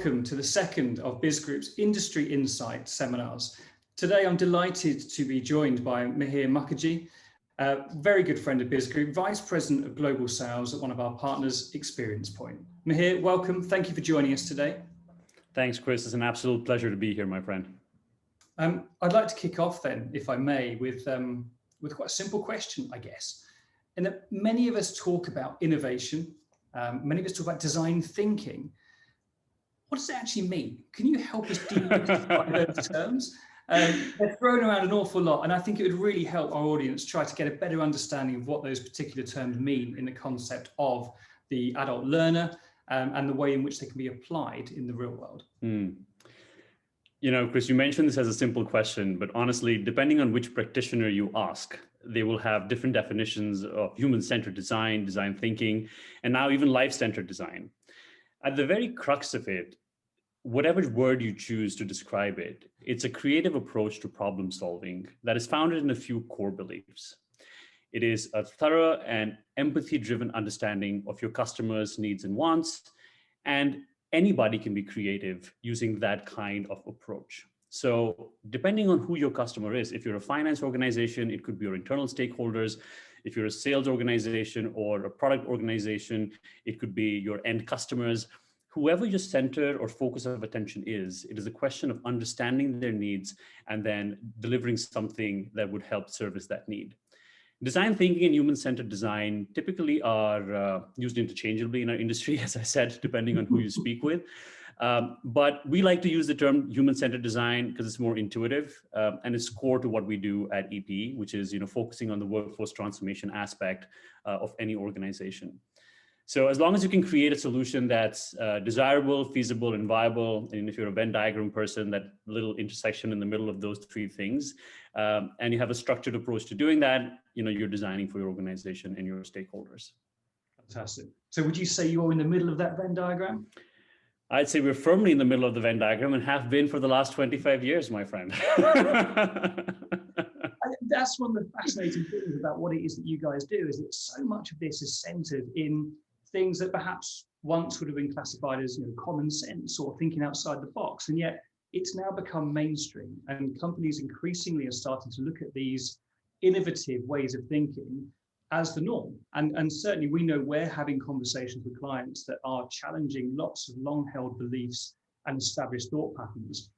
welcome to the second of Biz Group's Industry Insight seminars. Today, I'm delighted to be joined by Mihir Mukherjee, a very good friend of Biz Group, Vice President of Global Sales at one of our partners, ExperiencePoint. Mihir, welcome. Thank you for joining us today. Thanks, Chris. It's an absolute pleasure to be here, my friend. I'd like to kick off then, if I may, with quite a simple question, I guess. And that many of us talk about innovation, many of us talk about design thinking. What does it actually mean? Can you help us demystify those terms? They're thrown around an awful lot, and I think it would really help our audience try to get a better understanding of what those particular terms mean in the concept of the adult learner and the way in which they can be applied in the real world. You know, Chris, you mentioned this as a simple question, but honestly, depending on which practitioner you ask, they will have different definitions of human-centered design, design thinking, and now even life-centered design. At the very crux of it, whatever word you choose to describe it, it's a creative approach to problem solving that is founded in a few core beliefs. It is a thorough and empathy-driven understanding of your customers' needs and wants, and anybody can be creative using that kind of approach. So depending on who your customer is, if you're a finance organization, it could be your internal stakeholders. If you're a sales organization or a product organization, it could be your end customers. Whoever your center or focus of attention is, it is a question of understanding their needs and then delivering something that would help service that need. Design thinking and human-centered design typically are used interchangeably in our industry, as I said, depending on who you speak with. But we like to use the term human-centered design because it's more intuitive and it's core to what we do at EP, which is focusing on the workforce transformation aspect of any organization. So as long as you can create a solution that's desirable, feasible, and viable, and if you're a Venn diagram person, that little intersection in the middle of those three things, and you have a structured approach to doing that, you're designing for your organization and your stakeholders. Fantastic. So would you say you're in the middle of that Venn diagram? I'd say we're firmly in the middle of the Venn diagram and have been for the last 25 years, my friend. That's one of the fascinating things about what it is that you guys do, is that so much of this is centered in things that perhaps once would have been classified as common sense or thinking outside the box, and yet it's now become mainstream, and companies increasingly are starting to look at these innovative ways of thinking as the norm. And certainly we know we're having conversations with clients that are challenging lots of long-held beliefs and established thought patterns.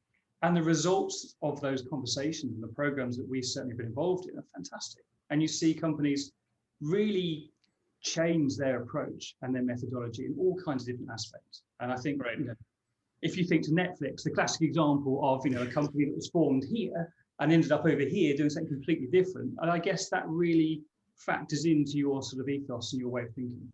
And the results of those conversations and the programs that we've certainly been involved in are fantastic. And you see companies really change their approach and their methodology in all kinds of different aspects. And I think, if you think to Netflix, the classic example of a company that was formed here and ended up over here doing something completely different, and I guess that really factors into your sort of ethos and your way of thinking.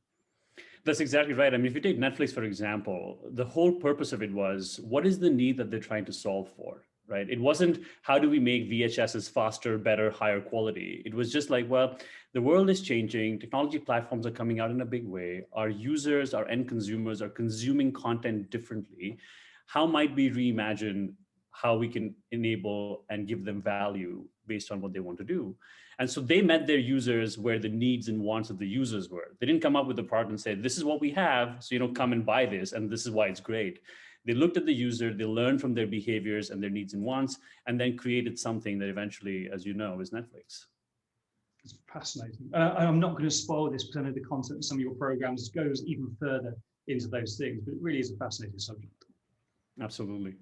That's exactly right. I mean, if you take Netflix, for example, the whole purpose of it was, what is the need that they're trying to solve for, right? It wasn't, how do we make VHSs faster, better, higher quality? It was just like, well, the world is changing. Technology platforms are coming out in a big way. Our users, our end consumers are consuming content differently. How might we reimagine how we can enable and give them value based on what they want to do? And so they met their users where the needs and wants of the users were. They didn't come up with a product and say, this is what we have, so come and buy this, and this is why it's great. They looked at the user, they learned from their behaviors and their needs and wants, and then created something that eventually, as you know, is Netflix. It's fascinating. I'm not going to spoil this because I know the content of some of your programs goes even further into those things, but it really is a fascinating subject. Absolutely.